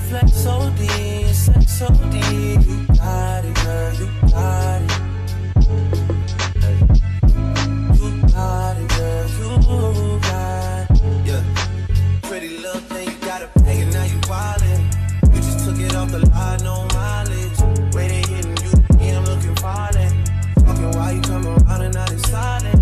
flex so deep, sex so deep. You got it, girl, you got it. You got it, girl, you got it. Yeah. Pretty little thing, you got a bag and now you wildin'. You just took it off the line, no mileage. Waiting, hitting you, and I'm looking violent. Talking while you come around and now they silent.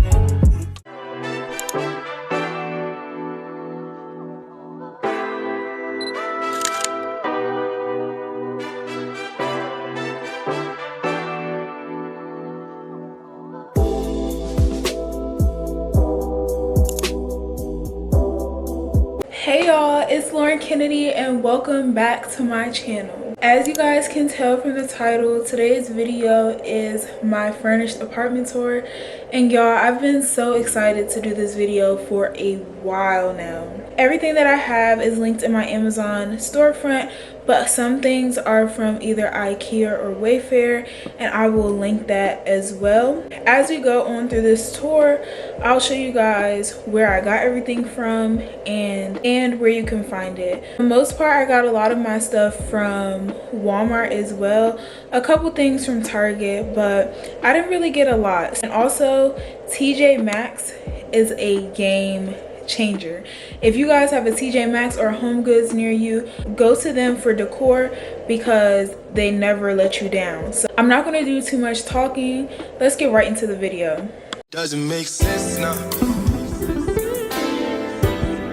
Hey y'all, it's Lauren Kennedy and welcome back to my channel. As you guys can tell from the title, today's video is my furnished apartment tour. And y'all, I've been so excited to do this video for a while now. Everything that I have is linked in my Amazon storefront, but some things are from either IKEA or Wayfair, and I will link that as well. As we go on through this tour, I'll show you guys where I got everything from and where you can find it. For the most part, I got a lot of my stuff from Walmart as well. A couple things from Target, but I didn't really get a lot. And also, TJ Maxx is a game changer. If you guys have a TJ Maxx or Home Goods near you, go to them for decor because they never let you down. So I'm not going to do too much talking. Let's get right into the video. Doesn't make sense now.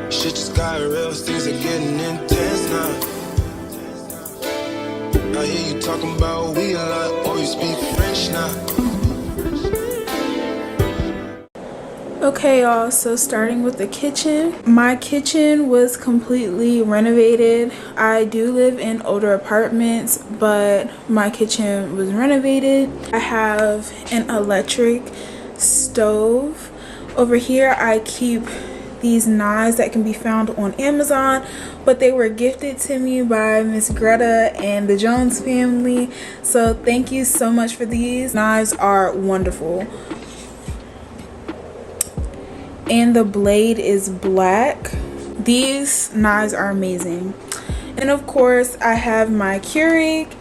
Shit just got real, things are getting intense now. I hear you talking about we a lot, or you speak French now. Okay y'all, so starting with the kitchen. My kitchen was completely renovated. I do live in older apartments, but my kitchen was renovated. I have an electric stove. Over here I keep these knives that can be found on Amazon, but they were gifted to me by Miss Greta and the Jones family. So thank you so much for these. Knives are wonderful. And the blade is black. These knives are amazing. And of course I have my Keurig.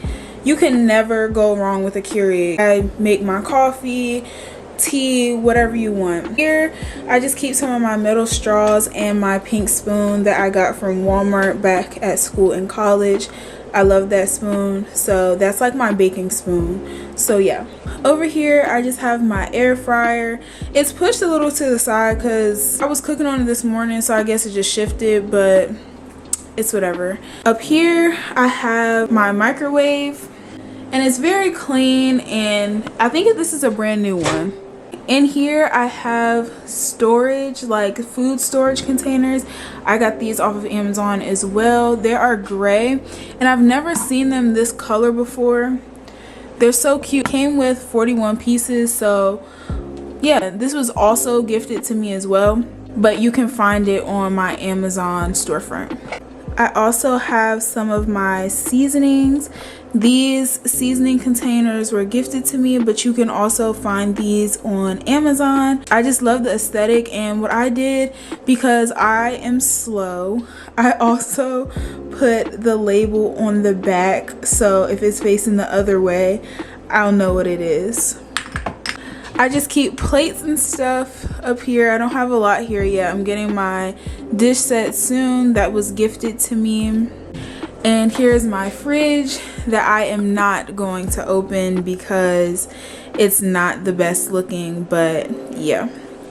You can never go wrong with a Keurig. I make my coffee, tea, whatever you want. Here I just keep some of my metal straws and my pink spoon that I got from Walmart back at school and college. I love that spoon, so that's like my baking spoon. So yeah, over here I just have my air fryer. It's pushed a little to the side because I was cooking on it this morning, so I guess it just shifted, but it's whatever. Up here I have my microwave, and it's very clean, and I think this is a brand new one. In here I have storage, like food storage containers. I got these off of Amazon as well. They are gray and I've never seen them this color before. They're so cute. Came with 41 pieces, so yeah, this was also gifted to me as well, but you can find it on my Amazon storefront. I also have some of my seasonings. These seasoning containers were gifted to me, but you can also find these on Amazon. I just love the aesthetic, and what I did, because I am slow, I also put the label on the back, so if it's facing the other way, I'll know what it is. I just keep plates and stuff up here. I don't have a lot here yet. I'm getting my dish set soon that was gifted to me. And here's my fridge that I am not going to open because it's not the best looking, but yeah.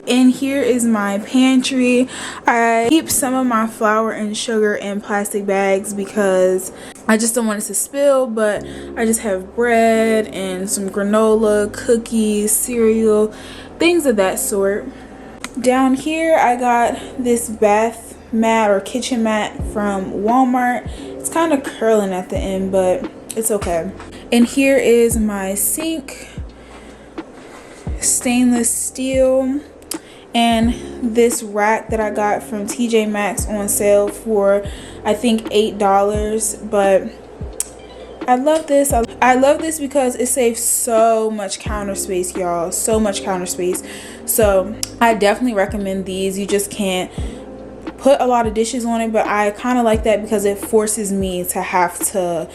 And here is my pantry. I keep some of my flour and sugar in plastic bags because I just don't want it to spill, but I just have bread and some granola, cookies, cereal, things of that sort. Down here I got this bath mat or kitchen mat from Walmart. It's kind of curling at the end, but it's okay. And here is my sink, stainless steel, and this rack that I got from TJ Maxx on sale for I think $8, but I love this. I love this because it saves so much counter space, y'all, so much counter space. So I definitely recommend these. You just can't put a lot of dishes on it, but I kind of like that because it forces me to have to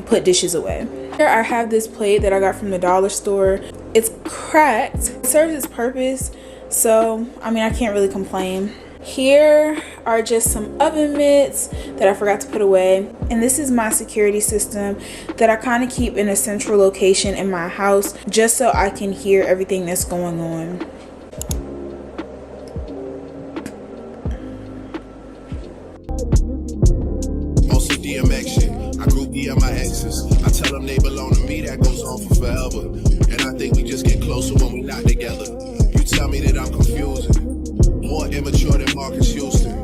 put dishes away. Here I have this plate that I got from the dollar store. It's cracked. It serves its purpose, so I mean, I can't really complain. Here are just some oven mitts that I forgot to put away, and this is my security system that I kind of keep in a central location in my house just so I can hear everything that's going on. On some DMX shit, I group DM my exes. I tell them they belong to me, that goes on for forever. And I think we just get closer when we not together. You tell me that I'm confusing, more immature than Marcus Houston.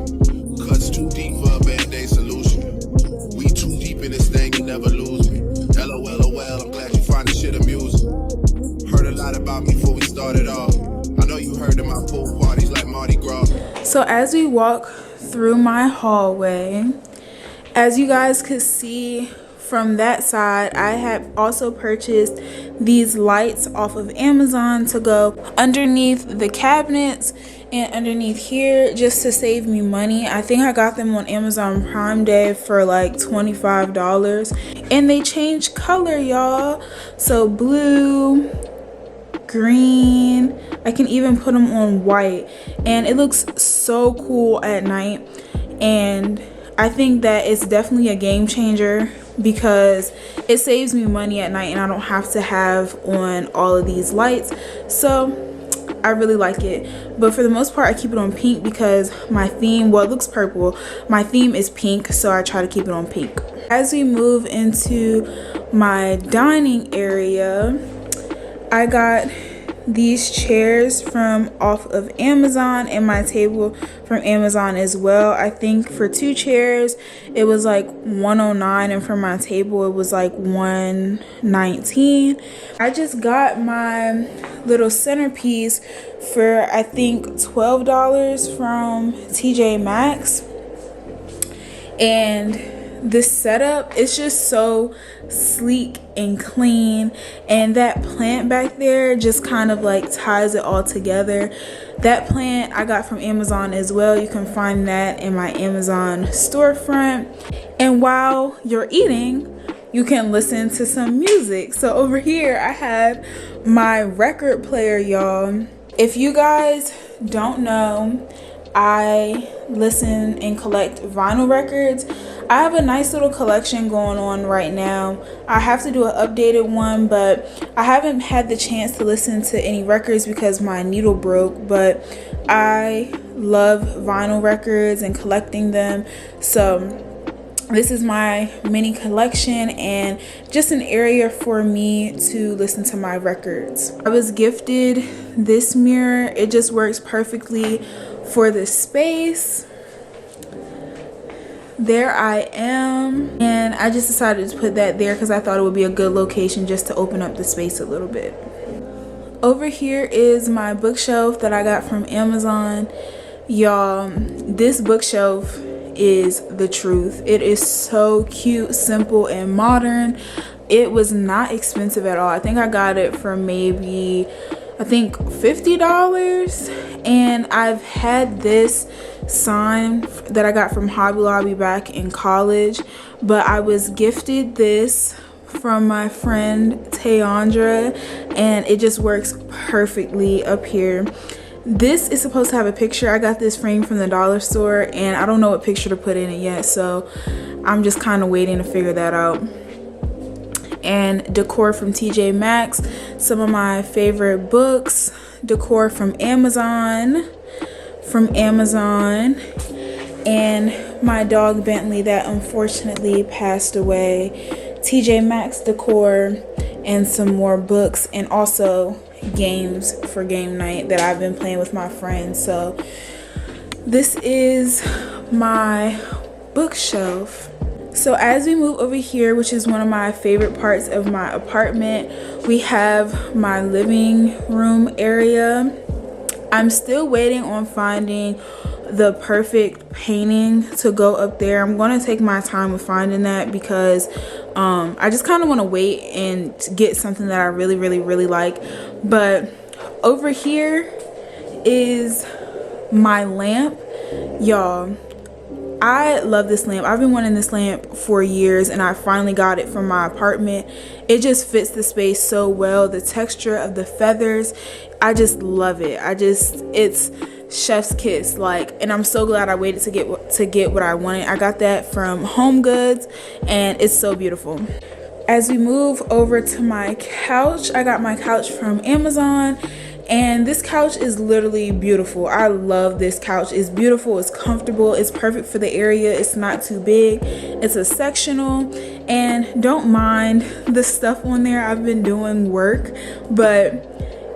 Cuts too deep for a band-aid solution. We too deep in this thing, you never lose me. LOL, I'm glad you find this shit amusing. Heard a lot about me before we started off. I know you heard of my pool parties like Mardi Gras. So as we walk through my hallway, as you guys could see from that side, I have also purchased these lights off of Amazon to go underneath the cabinets and underneath here just to save me money. I think I got them on Amazon Prime Day for like $25, and they change color, y'all. So blue, green, I can even put them on white, and it looks so cool at night. And I think that it's definitely a game changer because it saves me money at night and I don't have to have on all of these lights. So I really like it, but for the most part I keep it on pink because my theme, well, it looks purple, my theme is pink, so I try to keep it on pink. As we move into my dining area, I got these chairs from off of Amazon and my table from Amazon as well. I think for 2 chairs it was like $109, and for my table it was like $119. I just got my little centerpiece for I think $12 from TJ Maxx, and this setup is just so sleek and clean, and that plant back there just kind of like ties it all together. That plant I got from Amazon as well. You can find that in my Amazon storefront, and while you're eating you can listen to some music. So over here I have my record player, y'all. If you guys don't know, I listen and collect vinyl records. I have a nice little collection going on right now. I have to do an updated one, but I haven't had the chance to listen to any records because my needle broke. But I love vinyl records and collecting them. So this is my mini collection and just an area for me to listen to my records. I was gifted this mirror. It just works perfectly for this space. There I am, and I just decided to put that there because I thought it would be a good location just to open up the space a little bit. Over here is my bookshelf that I got from Amazon. Y'all, this bookshelf is the truth. It is so cute, simple, and modern. It was not expensive at all. I think I got it for maybe, I think $50, and I've had this sign that I got from Hobby Lobby back in college, but I was gifted this from my friend Tayandra, and it just works perfectly up here. This is supposed to have a picture. I got this frame from the dollar store, and I don't know what picture to put in it yet, so I'm just kind of waiting to figure that out. And decor from TJ Maxx, some of my favorite books, decor from Amazon, and my dog Bentley that unfortunately passed away, TJ Maxx decor, and some more books, and also games for game night that I've been playing with my friends. So this is my bookshelf. So as we move over here, which is one of my favorite parts of my apartment, we have my living room area. I'm still waiting on finding the perfect painting to go up there. I'm going to take my time with finding that because I just kind of want to wait and get something that I really like. But over here is my lamp. Y'all, I love this lamp. I've been wanting this lamp for years and I finally got it from my apartment. It just fits the space so well. The texture of the feathers, I just love it. It's chef's kiss, like, and I'm so glad I waited to get what I wanted. I got that from Home Goods and it's so beautiful. As we move over to my couch, I got my couch from Amazon. And this couch is literally beautiful. I love this couch. It's beautiful, it's comfortable, it's perfect for the area, it's not too big, it's a sectional, and don't mind the stuff on there. I've been doing work, but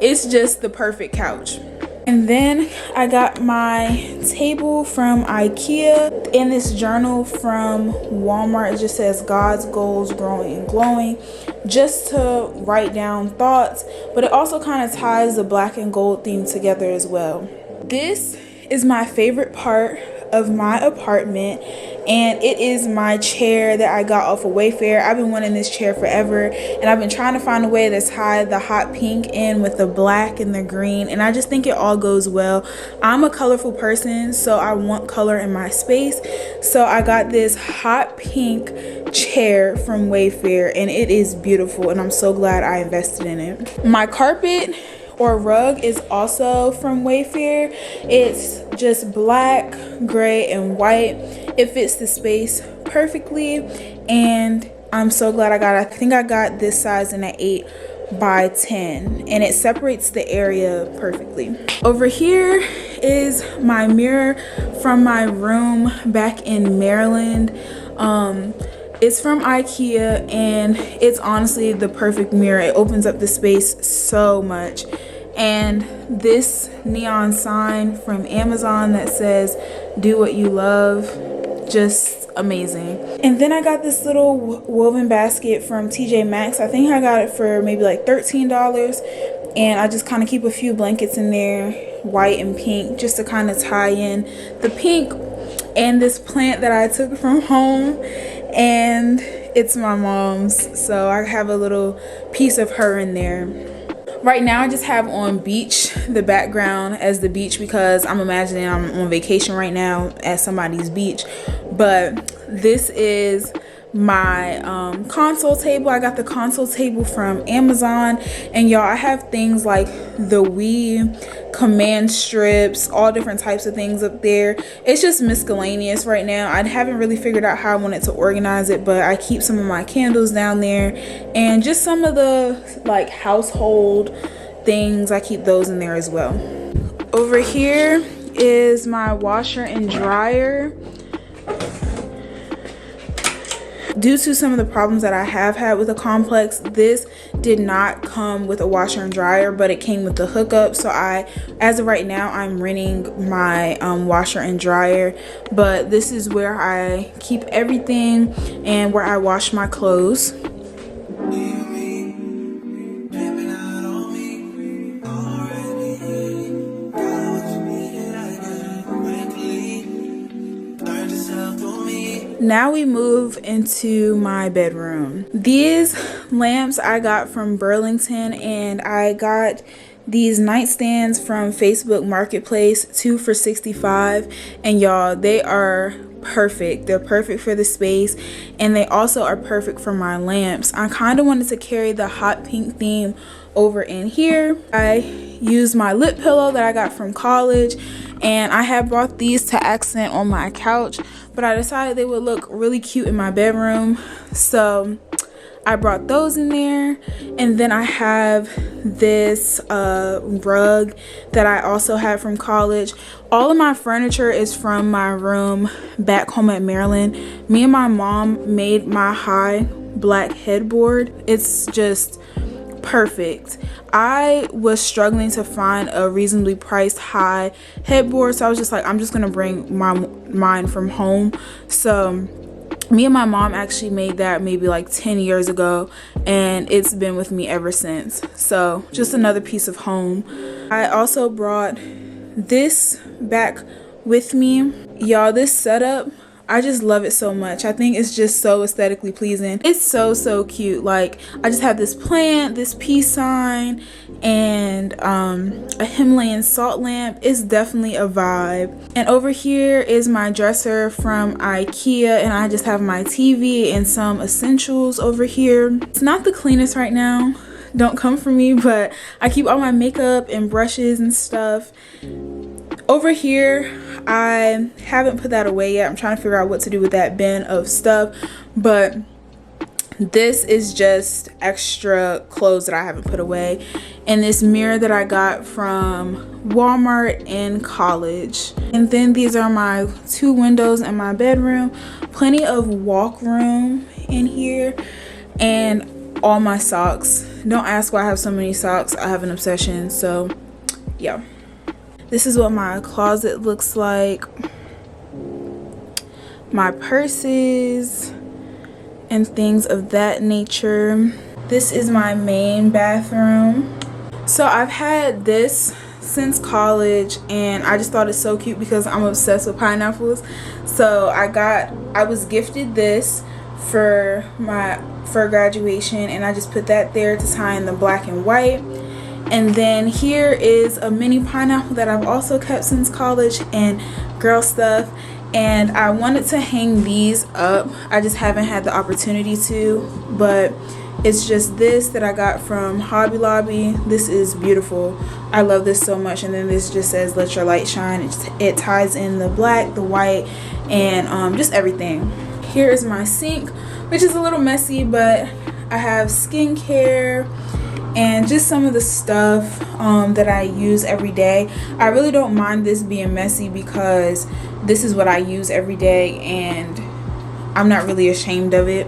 it's just the perfect couch. And then I got my table from IKEA and this journal from Walmart. It just says God's goals growing and glowing, just to write down thoughts, but it also kind of ties the black and gold theme together as well. This is my favorite part of my apartment, and it is my chair that I got off of Wayfair. I've been wanting this chair forever, and I've been trying to find a way to tie the hot pink in with the black and the green, and I just think it all goes well. I'm a colorful person, so I want color in my space, so I got this hot pink chair from Wayfair, and it is beautiful, and I'm so glad I invested in it. My carpet or rug is also from Wayfair. It's just black, gray, and white. It fits the space perfectly, and I'm so glad I got it. I think I got this size in an 8 by 10, and it separates the area perfectly. Over here is my mirror from my room back in Maryland. It's from IKEA, and it's honestly the perfect mirror. It opens up the space so much. And this neon sign from Amazon that says do what you love, just amazing. And then I got this little woven basket from TJ Maxx. I think I got it for maybe like $13, and I just kind of keep a few blankets in there, white and pink, just to kind of tie in the pink and this plant that I took from home, and it's my mom's, so I have a little piece of her in there. Right now I just have on beach, the background as the beach, because I'm imagining I'm on vacation right now at somebody's beach. But this is my console table. I got the console table from Amazon, and y'all, I have things like the Wii command strips, all different types of things up there. It's just miscellaneous right now. I haven't really figured out how I wanted to organize it, but I keep some of my candles down there, and just some of the like household things, I keep those in there as well. Over here is my washer and dryer. Due to some of the problems that I have had with the complex, this did not come with a washer and dryer, but it came with the hookup. So as of right now, I'm renting my washer and dryer, but this is where I keep everything and where I wash my clothes. Now we move into my bedroom. These lamps I got from Burlington, and I got these nightstands from Facebook Marketplace, 2 for $65, and y'all, they are perfect. They're perfect for the space, and they also are perfect for my lamps. I kind of wanted to carry the hot pink theme over in here. I used my lip pillow that I got from college, and I had brought these to accent on my couch, but I decided they would look really cute in my bedroom, so I brought those in there. And then I have this rug that I also had from college. All of my furniture is from my room back home at Maryland. Me and my mom made my high black headboard. It's just perfect. I was struggling to find a reasonably priced high headboard, so I was just like, I'm just gonna bring mine from home. So me and my mom actually made that maybe like 10 years ago, and it's been with me ever since. So just another piece of home. I also brought this back with me. Y'all, this setup, I just love it so much. I think it's just so aesthetically pleasing. It's so cute. Like, I just have this plant, this peace sign, and a Himalayan salt lamp is definitely a vibe. And over here is my dresser from IKEA, and I just have my TV and some essentials over here. It's not the cleanest right now, don't come for me, but I keep all my makeup and brushes and stuff. Over here, I haven't put that away yet. I'm trying to figure out what to do with that bin of stuff, but this is just extra clothes that I haven't put away. And this mirror that I got from Walmart in college. And then these are my 2 windows in my bedroom. Plenty of walk room in here. And all my socks. Don't ask why I have so many socks. I have an obsession. So yeah. This is what my closet looks like. My purses and things of that nature. This is my main bathroom. So I've had this since college, and I just thought it's so cute because I'm obsessed with pineapples. So I was gifted this for graduation, and I just put that there to tie in the black and white. And then here is a mini pineapple that I've also kept since college and girl stuff. And I wanted to hang these up. I just haven't had the opportunity to, but it's just this that I got from Hobby Lobby. This is beautiful. I love this so much. And then this just says, "Let your light shine." It ties in the black, the white, and just everything. Here is my sink, which is a little messy, but I have skincare and just some of the stuff that I use every day. I really don't mind this being messy because this is what I use every day, and I'm not really ashamed of it.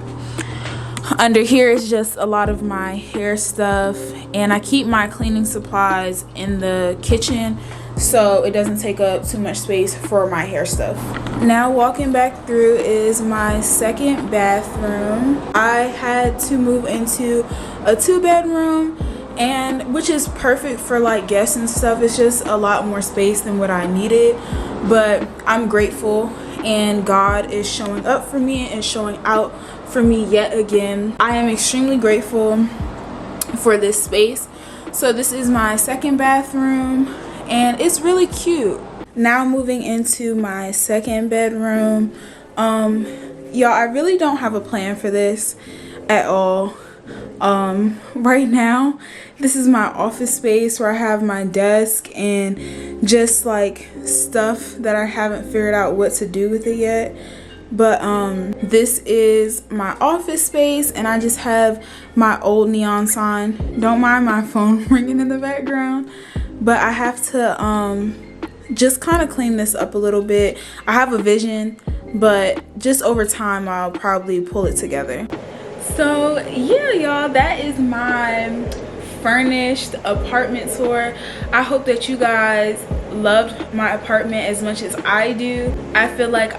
Under here is just a lot of my hair stuff, and I keep my cleaning supplies in the kitchen so it doesn't take up too much space for my hair stuff. Now walking back through is my second bathroom. I had to move into a 2-bedroom, and which is perfect for like guests and stuff. It's just a lot more space than what I needed, but I'm grateful, and God is showing up for me and showing out for me yet again. I am extremely grateful for this space. So this is my second bathroom, and it's really cute. Now moving into my second bedroom. Y'all, I really don't have a plan for this at all. Right now, this is my office space where I have my desk and just like stuff that I haven't figured out what to do with it yet. But this is my office space, and I just have my old neon sign. Don't mind my phone ringing in the background, but I have to just kind of clean this up a little bit. I have a vision, but just over time I'll probably pull it together. So yeah, y'all, that is my furnished apartment tour. I hope that you guys loved my apartment as much as I do. I feel like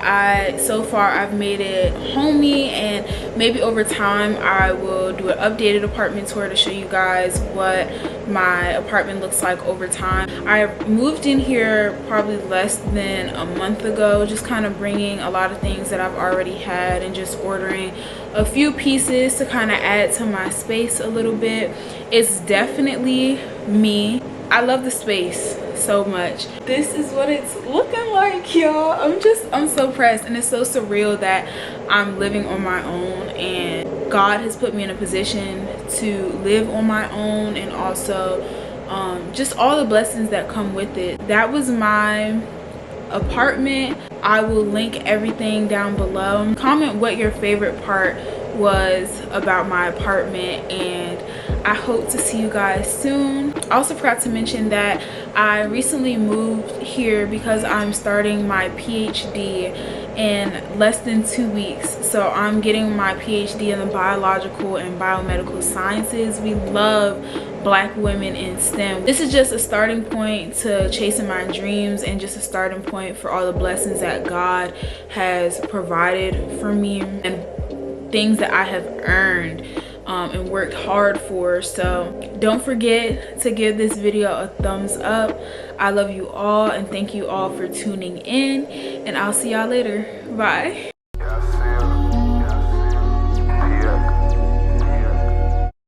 so far I've made it homey, and maybe over time I will do an updated apartment tour to show you guys what my apartment looks like over time. I moved in here probably less than a month ago, just kind of bringing a lot of things that I've already had and just ordering a few pieces to kind of add to my space a little bit. It's definitely me. I love the space so much. This is what it's looking like, y'all. I'm so pressed, and it's so surreal that I'm living on my own, and God has put me in a position to live on my own, and also just all the blessings that come with it. That was my apartment. I will link everything down below. Comment what your favorite part was about my apartment, and I hope to see you guys soon. I also forgot to mention that I recently moved here because I'm starting my PhD in less than 2 weeks. So I'm getting my PhD in the biological and biomedical sciences. We love Black women in STEM. This is just a starting point to chasing my dreams, and just a starting point for all the blessings that God has provided for me and things that I have earned and worked hard for. So don't forget to give this video a thumbs up. I love you all, and thank you all for tuning in, and I'll see y'all later. Bye.